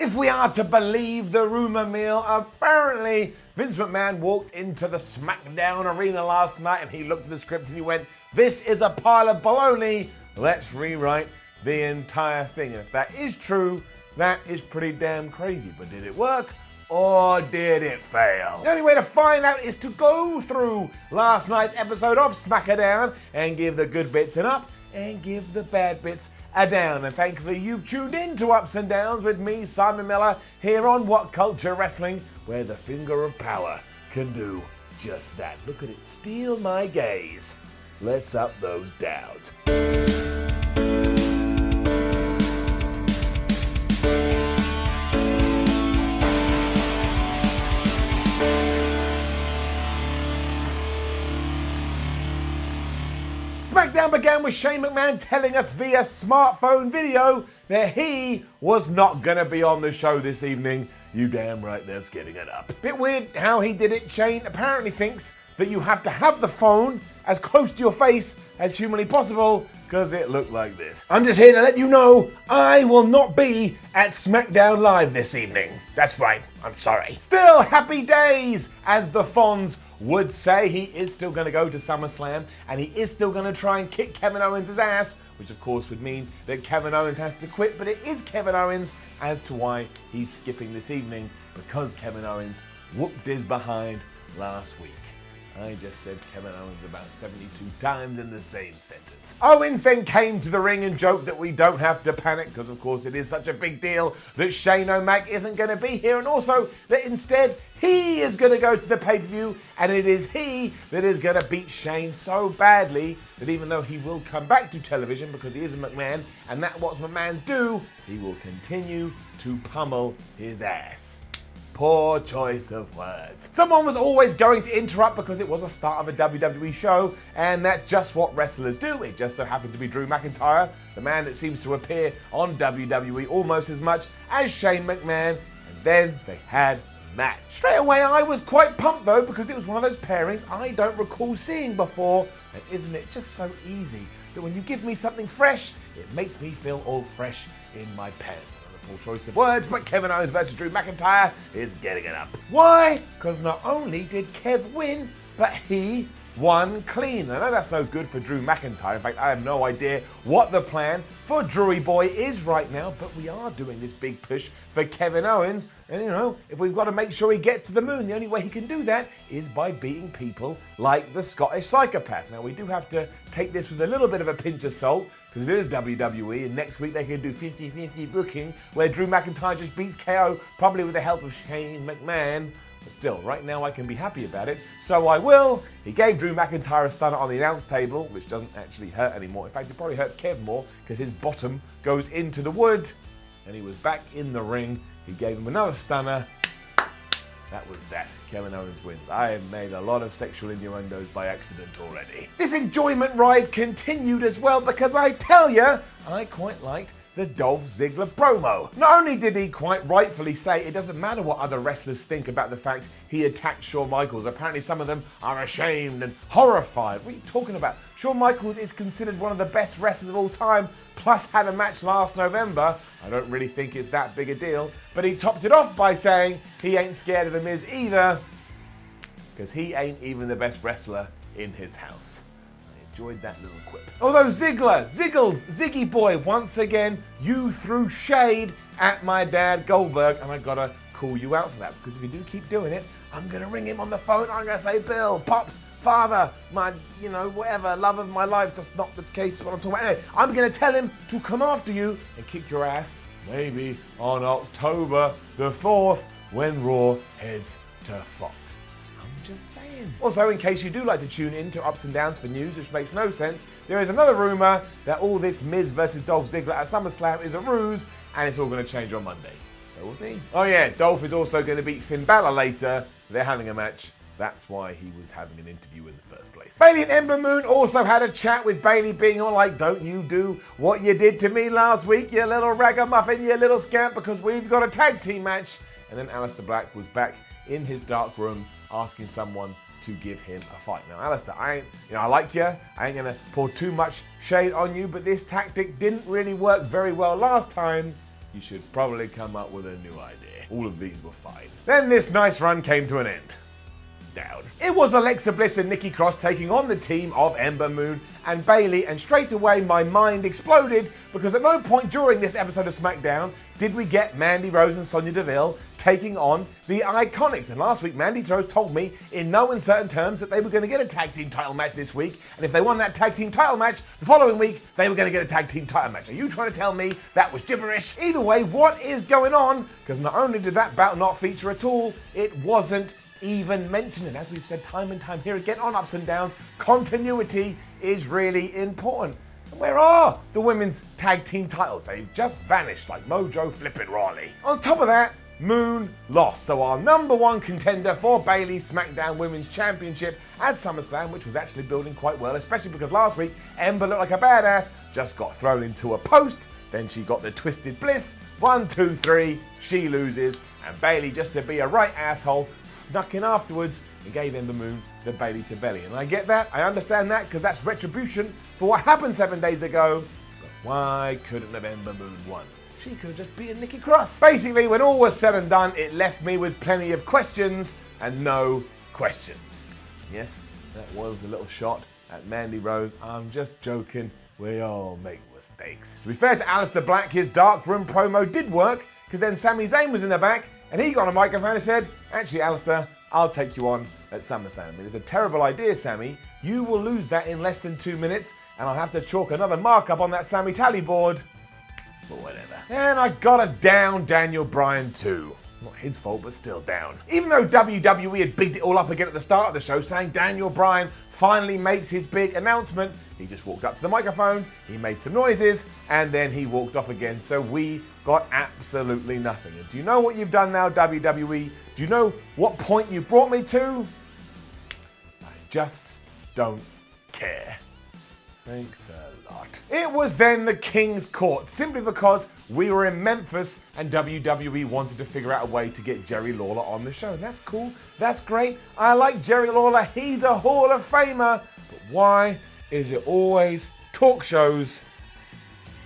If we are to believe the rumor mill, apparently Vince McMahon walked into the SmackDown arena last night and he looked at the script and he went, "This is a pile of baloney. Let's rewrite the entire thing." And if that is true, that is pretty damn crazy. But did it work? Or did it fail? The only way to find out is to go through last night's episode of SmackDown and give the good bits an up and give the bad bits a down. And thankfully you've tuned in to Ups and Downs with me, Simon Miller, here on WhatCulture Wrestling, where the finger of power can do just that. Look at it, steal my gaze. Let's up those downs. SmackDown began with Shane McMahon telling us via smartphone video that he was not going to be on the show this evening. You damn right, that's getting it up. Bit weird how he did it. Shane apparently thinks that you have to have the phone as close to your face as humanly possible because it looked like this. I'm just here to let you know I will not be at SmackDown Live this evening. That's right, I'm sorry. Still happy days, as the Fonz would say. He is still going to go to SummerSlam and he is still going to try and kick Kevin Owens' ass, which of course would mean that Kevin Owens has to quit, but it is Kevin Owens as to why he's skipping this evening, because Kevin Owens whooped his behind last week. I just said Kevin Owens about 72 times in the same sentence. Owens then came to the ring and joked that we don't have to panic because of course it is such a big deal that Shane O'Mac isn't going to be here, and also that instead he is going to go to the pay-per-view and it is he that is going to beat Shane so badly that even though he will come back to television because he is a McMahon and that's what McMahons do, he will continue to pummel his ass. Poor choice of words. Someone was always going to interrupt because it was a start of a WWE show, and that's just what wrestlers do. It just so happened to be Drew McIntyre, the man that seems to appear on WWE almost as much as Shane McMahon, and then they had a match. Straight away I was quite pumped though, because it was one of those pairings I don't recall seeing before, and isn't it just so easy that when you give me something fresh, it makes me feel all fresh in my pants. Poor choice of words, but Kevin Owens versus Drew McIntyre is getting it up. Why? Because not only did Kev win, but he won clean. I know that's no good for Drew McIntyre. In fact, I have no idea what the plan for Drewy Boy is right now, but we are doing this big push for Kevin Owens. And you know, if we've got to make sure he gets to the moon, the only way he can do that is by beating people like the Scottish Psychopath. Now, we do have to take this with a little bit of a pinch of salt, because it is WWE, and next week they can do 50-50 booking, where Drew McIntyre just beats KO, probably with the help of Shane McMahon. But still, right now I can be happy about it, so I will. He gave Drew McIntyre a stunner on the announce table, which doesn't actually hurt anymore. In fact, it probably hurts Kev more, because his bottom goes into the wood. And he was back in the ring. He gave him another stunner. That was that. Kevin Owens wins. I have made a lot of sexual innuendos by accident already. This enjoyment ride continued as well, because I tell you, I quite liked the Dolph Ziggler promo. Not only did he quite rightfully say it doesn't matter what other wrestlers think about the fact he attacked Shawn Michaels. Apparently some of them are ashamed and horrified. What are you talking about? Shawn Michaels is considered one of the best wrestlers of all time, plus had a match last November. I don't really think it's that big a deal, but he topped it off by saying he ain't scared of The Miz either, because he ain't even the best wrestler in his house. Enjoyed that little quip. Although Ziggy Boy, once again, you threw shade at my dad Goldberg, and I gotta call you out for that, because if you do keep doing it, I'm gonna ring him on the phone. I'm gonna say, Bill, Pops, Father, my, whatever, love of my life. That's not the case what I'm talking about. Anyway, I'm gonna tell him to come after you and kick your ass, maybe on October the 4th, when Raw heads to Fox. Just saying. Also, in case you do like to tune in to Ups and Downs for news, which makes no sense, there is another rumour that all this Miz versus Dolph Ziggler at SummerSlam is a ruse, and it's all going to change on Monday. So we'll see. Oh yeah, Dolph is also going to beat Finn Balor later. They're having a match. That's why he was having an interview in the first place. Bayley and Ember Moon also had a chat, with Bayley being all like, don't you do what you did to me last week, you little ragamuffin, you little scamp, because we've got a tag team match. And then Aleister Black was back in his dark room asking someone to give him a fight. Now, Aleister, I like you. I ain't gonna pour too much shade on you, but this tactic didn't really work very well last time. you should probably come up with a new idea. All of these were fine. Then this nice run came to an end. Down. It was Alexa Bliss and Nikki Cross taking on the team of Ember Moon and Bayley, and straight away my mind exploded because at no point during this episode of SmackDown did we get Mandy Rose and Sonya Deville taking on the Iconics. And last week Mandy Rose told me in no uncertain terms that they were going to get a tag team title match this week, and if they won that tag team title match the following week they were going to get a tag team title match. Are you trying to tell me that was gibberish? Either way, what is going on? Because not only did that bout not feature at all, it wasn't even mentioned. And as we've said time and time here again on Ups and Downs, continuity is really important. And where are the women's tag team titles? They've just vanished like Mojo Flippin' Rawley. On top of that, Moon lost. So our number one contender for Bayley's SmackDown Women's Championship at SummerSlam, which was actually building quite well, especially because last week Ember looked like a badass, just got thrown into a post. Then she got the Twisted Bliss. 1, 2, 3, she loses. And Bayley, just to be a right asshole, snuck in afterwards and gave Ember Moon the Bayley to belly. And I get that, I understand that, because that's retribution for what happened 7 days ago. But why couldn't have Ember Moon won? She could have just beaten Nikki Cross. Basically, when all was said and done, it left me with plenty of questions and no questions. Yes, that was a little shot at Mandy Rose. I'm just joking. We all make mistakes. To be fair to Aleister Black, his dark room promo did work, because then Sami Zayn was in the back and he got a microphone and said, actually, Aleister, I'll take you on at SummerSlam. It is a terrible idea, Sami. You will lose that in less than 2 minutes, and I'll have to chalk another markup on that Sami tally board. But whatever. And I gotta down Daniel Bryan too. Not his fault, but still down. Even though WWE had bigged it all up again at the start of the show, saying Daniel Bryan finally makes his big announcement, he just walked up to the microphone, he made some noises, and then he walked off again. So we got absolutely nothing. And do you know what you've done now, WWE? Do you know what point you brought me to? I just don't care. Thanks a lot. It was then the King's Court, simply because we were in Memphis and WWE wanted to figure out a way to get Jerry Lawler on the show. And that's cool, that's great. I like Jerry Lawler, he's a Hall of Famer. But why is it always talk shows?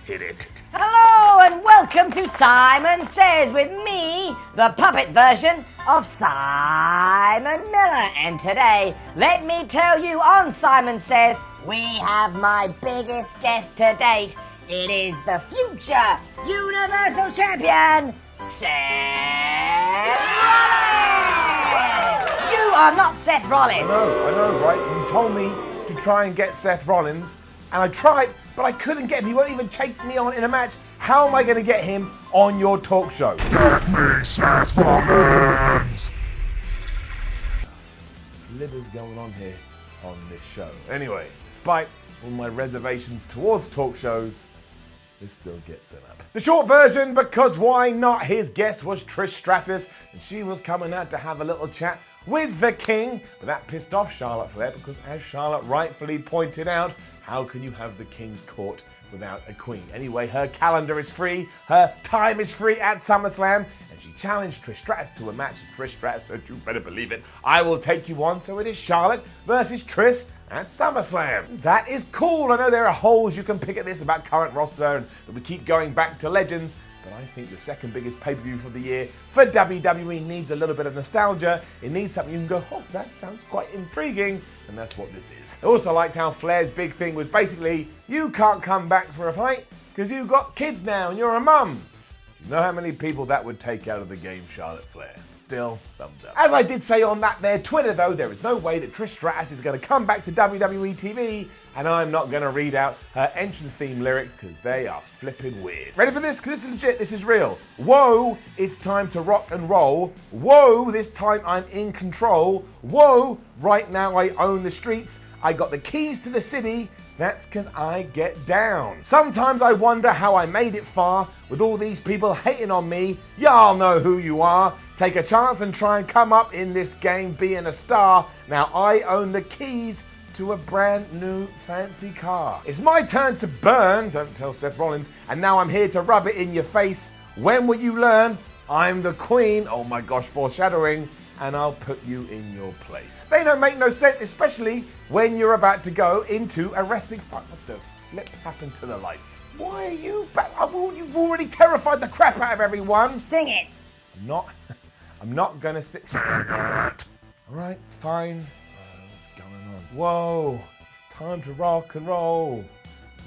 Hit it. Hello and welcome to Simon Says with me, the puppet version of Simon Miller. And today, let me tell you on Simon Says, we have my biggest guest to date. It is the future Universal Champion, Seth Rollins! You are not Seth Rollins. I know, right? You told me to try and get Seth Rollins, and I tried, but I couldn't get him. He won't even take me on in a match. How am I going to get him on your talk show? Get me Seth Rollins! What is going on here on this show? Anyway, despite all my reservations towards talk shows, this still gets it up. The short version, because why not? His guest was Trish Stratus, and she was coming out to have a little chat with the King, but that pissed off Charlotte Flair, because as Charlotte rightfully pointed out, how can you have the King's Court without a queen? Anyway, her calendar is free, her time is free at SummerSlam, and she challenged Trish Stratus to a match, and Trish Stratus said, you better believe it, I will take you on. So it is Charlotte versus Trish at SummerSlam. That is cool. I know there are holes you can pick at this about current roster and that we keep going back to legends, but I think the second biggest pay-per-view for the year for WWE needs a little bit of nostalgia. It needs something you can go, oh, that sounds quite intriguing, and that's what this is. I also liked how Flair's big thing was basically, you can't come back for a fight because you've got kids now and you're a mum. You know how many people that would take out of the game, Charlotte Flair? Still, thumbs up. As I did say on that there Twitter though, there is no way that Trish Stratus is going to come back to WWE TV, and I'm not going to read out her entrance theme lyrics because they are flipping weird. Ready for this? Because this is legit, this is real. Whoa, it's time to rock and roll. Whoa, this time I'm in control. Whoa, right now I own the streets. I got the keys to the city. That's because I get down. Sometimes I wonder how I made it far with all these people hating on me. Y'all know who you are. Take a chance and try and come up in this game being a star. Now I own the keys to a brand new fancy car. It's my turn to burn, don't tell Seth Rollins, and now I'm here to rub it in your face. When will you learn? I'm the queen. Oh my gosh, foreshadowing. And I'll put you in your place. They don't make no sense, especially when you're about to go into a wrestling fight. What the flip happened to the lights? Why are you back? You've already terrified the crap out of everyone. Sing it. I'm not gonna sing. Alright, fine. What's going on? Whoa, it's time to rock and roll.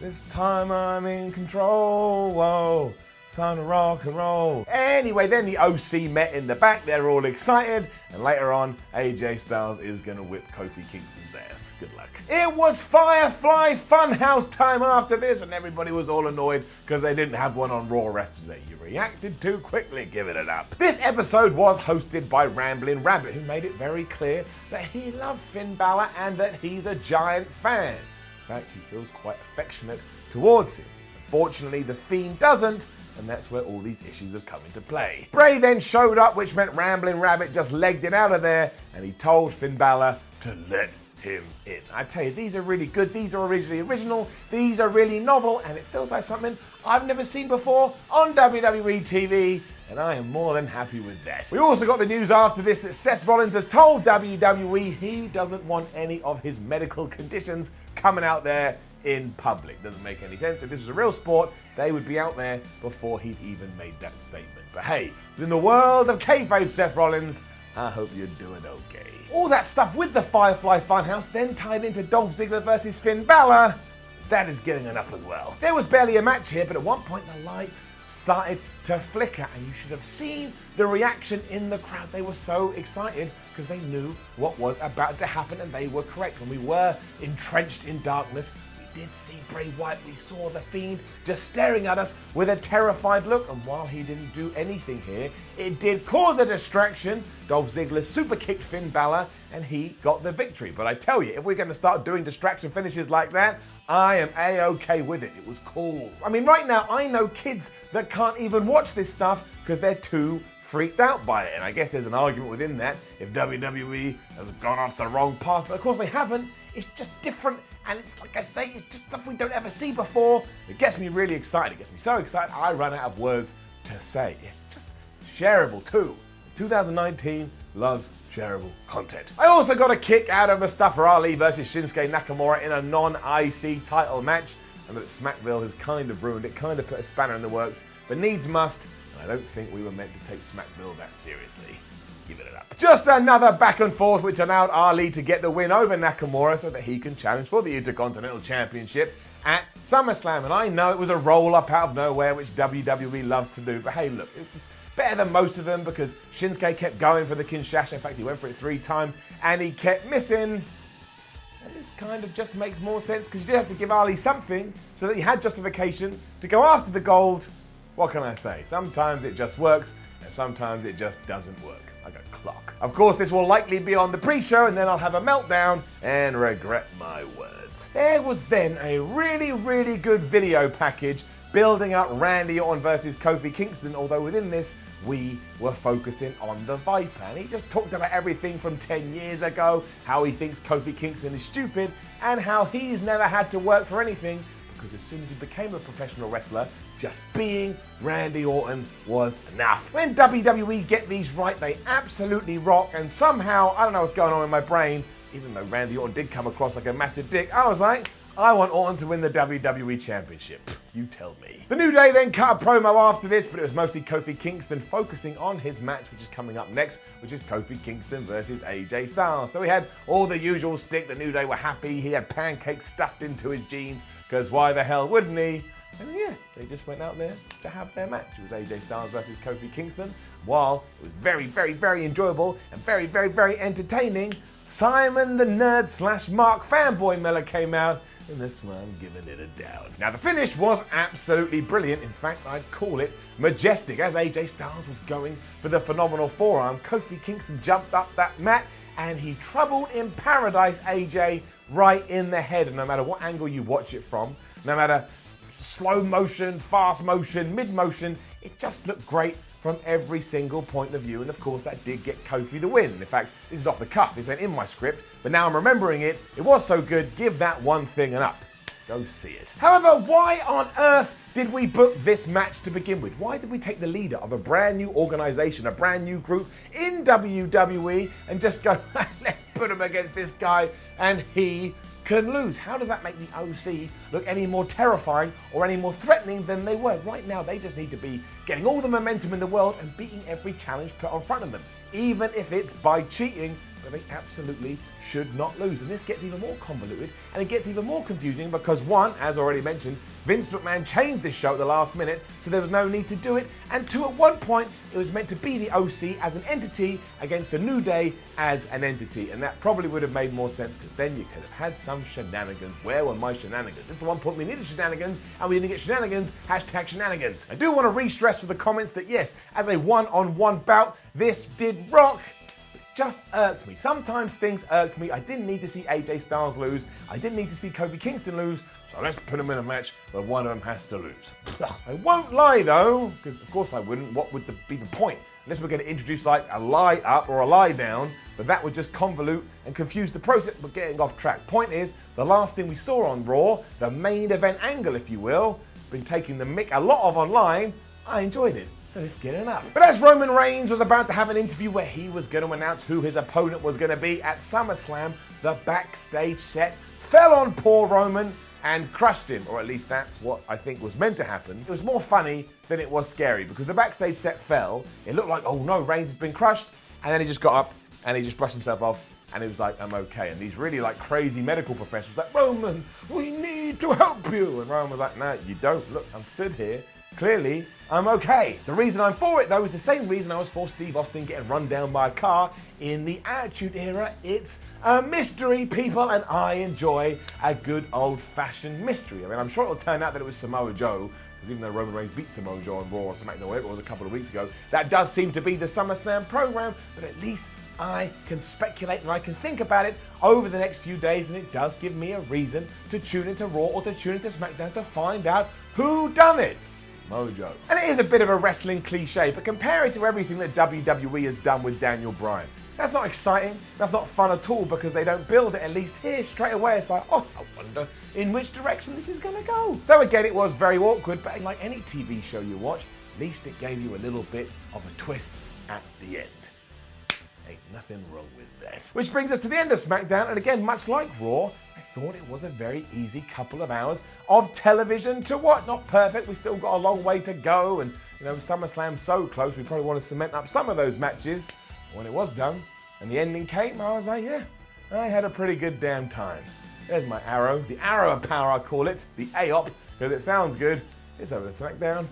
This time I'm in control. Whoa, it's time to rock and roll. Anyway, then the OC met in the back. They're all excited. And later on, AJ Styles is gonna whip Kofi Kingston's ass. Good luck. It was Firefly Funhouse time after this, and everybody was all annoyed because they didn't have one on Raw yesterday. You reacted too quickly, give it up. This episode was hosted by Ramblin' Rabbit, who made it very clear that he loved Finn Balor and that he's a giant fan. In fact, he feels quite affectionate towards him. Unfortunately, the Fiend doesn't, and that's where all these issues have come into play. Bray then showed up, which meant Ramblin' Rabbit just legged it out of there, and he told Finn Balor to let him in. I tell you, these are really good, these are originally original, these are really novel, and it feels like something I've never seen before on WWE TV, and I am more than happy with that. We also got the news after this that Seth Rollins has told WWE he doesn't want any of his medical conditions coming out there in public. Doesn't make any sense. If this was a real sport, they would be out there before he'd even made that statement. But hey, in the world of kayfabe, Seth Rollins, I hope you're doing okay. All that stuff with the Firefly Funhouse then tied into Dolph Ziggler versus Finn Balor. That is getting enough as well. There was barely a match here, but at one point the lights started to flicker, and you should have seen the reaction in the crowd. They were so excited because they knew what was about to happen, and they were correct. When we were entrenched in darkness, we did see Bray Wyatt. We saw the Fiend just staring at us with a terrified look, and while he didn't do anything here, it did cause a distraction. Dolph Ziggler super kicked Finn Balor, and he got the victory. But I tell you, if we're going to start doing distraction finishes like that, I am A-OK with it. It was cool. I mean, right now, I know kids that can't even watch this stuff because they're too freaked out by it. And I guess there's an argument within that if WWE has gone off the wrong path. But of course they haven't. It's just different. And it's like I say, it's just stuff we don't ever see before. It gets me really excited. It gets me so excited, I run out of words to say. It's just shareable too. 2019 loves shareable content. I also got a kick out of Mustafa Ali versus Shinsuke Nakamura in a non-IC title match. I know that Smackville has kind of ruined it, kind of put a spanner in the works, but needs must, and I don't think we were meant to take Smackville that seriously. Give it up. Just another back and forth which allowed Ali to get the win over Nakamura so that he can challenge for the Intercontinental Championship at SummerSlam. And I know it was a roll-up out of nowhere, which WWE loves to do, but hey, look, it was better than most of them because Shinsuke kept going for the Kinshasa. In fact, he went for it 3 times and he kept missing. And this kind of just makes more sense because you did have to give Ali something so that he had justification to go after the gold. What can I say? Sometimes it just works and sometimes it just doesn't work. Like a clock. Of course, this will likely be on the pre-show and then I'll have a meltdown and regret my words. There was then a really, really good video package building up Randy Orton versus Kofi Kingston, although within this, we were focusing on the Viper. And he just talked about everything from 10 years ago, how he thinks Kofi Kingston is stupid, and how he's never had to work for anything, because as soon as he became a professional wrestler, just being Randy Orton was enough. When WWE get these right, they absolutely rock, and somehow, I don't know what's going on in my brain, even though Randy Orton did come across like a massive dick, I was like, I want Orton to win the WWE Championship. You tell me. The New Day then cut a promo after this, but it was mostly Kofi Kingston focusing on his match, which is coming up next, which is Kofi Kingston versus AJ Styles. So he had all the usual stick. The New Day were happy. He had pancakes stuffed into his jeans, because why the hell wouldn't he? And then, yeah, they just went out there to have their match. It was AJ Styles versus Kofi Kingston. While it was very, very, very enjoyable and very, very, very entertaining, Simon the Nerd / Mark Fanboy Miller came out, and this one I'm giving it a down. Now the finish was absolutely brilliant. In fact, I'd call it majestic. As AJ Styles was going for the phenomenal forearm, Kofi Kingston jumped up that mat and he troubled in paradise AJ right in the head. And no matter what angle you watch it from, no matter slow motion, fast motion, mid motion, it just looked great from every single point of view, and of course that did get Kofi the win. In fact, this is off the cuff, this ain't in my script, but now I'm remembering it. It was so good, give that one thing an up. Go see it. However, why on earth did we book this match to begin with? Why did we take the leader of a brand new organization, a brand new group in WWE, and just go, let's put him against this guy, and he can lose. How does that make the OC look any more terrifying or any more threatening than they were? Right now, they just need to be getting all the momentum in the world and beating every challenge put on front of them, even if it's by cheating. But they absolutely should not lose. And this gets even more convoluted and it gets even more confusing because one, as already mentioned, Vince McMahon changed this show at the last minute, so there was no need to do it. And two, at one point, it was meant to be the OC as an entity against the New Day as an entity. And that probably would have made more sense because then you could have had some shenanigans. Where were my shenanigans? Just the one point we needed shenanigans and we didn't get shenanigans, hashtag shenanigans. I do want to re-stress for the comments that yes, as a one-on-one bout, this did rock. Just irked me. Sometimes things irked me. I didn't need to see AJ Styles lose. I didn't need to see Kofi Kingston lose. So let's put them in a match where one of them has to lose. I won't lie though, because of course I wouldn't. What would be the point? Unless we're going to introduce like a lie up or a lie down, but that would just convolute and confuse the process. But getting off track. Point is, the last thing we saw on Raw, the main event angle, if you will, has been taking the mick a lot of online. I enjoyed it. So let's get it up. But as Roman Reigns was about to have an interview where he was going to announce who his opponent was going to be at SummerSlam, the backstage set fell on poor Roman and crushed him, or at least that's what I think was meant to happen. It was more funny than it was scary because the backstage set fell. It looked like, oh no, Reigns has been crushed, and then he just got up and he just brushed himself off and he was like, I'm okay. And these really like crazy medical professionals like, Roman, we need to help you. And Roman was like, no, you don't. Look, I'm stood here. Clearly, I'm okay. The reason I'm for it, though, is the same reason I was for Steve Austin getting run down by a car in the Attitude Era. It's a mystery, people, and I enjoy a good old-fashioned mystery. I mean, I'm sure it'll turn out that it was Samoa Joe, because even though Roman Reigns beat Samoa Joe on Raw or SmackDown, whatever it was a couple of weeks ago, that does seem to be the SummerSlam program, but at least I can speculate and I can think about it over the next few days, and it does give me a reason to tune into Raw or to tune into SmackDown to find out who done it. Mojo. And it is a bit of a wrestling cliche, but compare it to everything that WWE has done with Daniel Bryan. That's not exciting, that's not fun at all because they don't build it, at least here straight away. It's like, oh, I wonder in which direction this is gonna go. So again, it was very awkward, but like any TV show you watch, at least it gave you a little bit of a twist at the end. Ain't nothing wrong with that. Which brings us to the end of SmackDown, and again, much like Raw, I thought it was a very easy couple of hours of television to watch. Not perfect, we still got a long way to go, and you know, SummerSlam's so close, we probably want to cement up some of those matches. When it was done, and the ending came, I was like, yeah, I had a pretty good damn time. There's my arrow, the arrow of power I call it, the AOP, because it sounds good. It's over to SmackDown,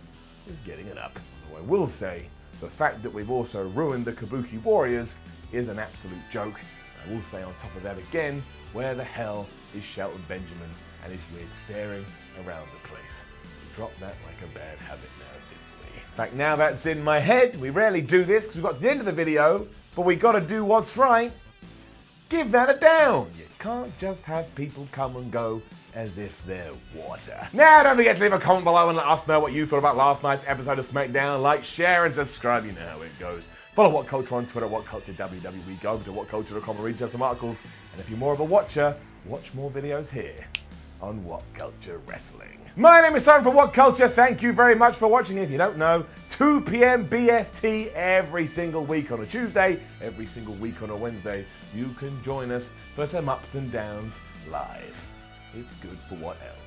it's getting it up. Although I will say, the fact that we've also ruined the Kabuki Warriors is an absolute joke. I will say on top of that again, where the hell is Shelton Benjamin and his weird staring around the place? We dropped that like a bad habit now, didn't we? In fact, now that's in my head, we rarely do this because we got to the end of the video, but we got to do what's right. Give that a down. You can't just have people come and go as if they're water. Now, don't forget to leave a comment below and let us know what you thought about last night's episode of SmackDown. Like, share, and subscribe. You know how it goes. Follow WhatCulture on Twitter, WhatCulture WWE. Go over to WhatCulture.com and read some articles. And if you're more of a watcher, watch more videos here on WhatCulture Wrestling. My name is Simon for WhatCulture. Thank you very much for watching. If you don't know, 2 p.m. BST every single week on a Tuesday, every single week on a Wednesday. You can join us for some ups and downs live. It's good for what else?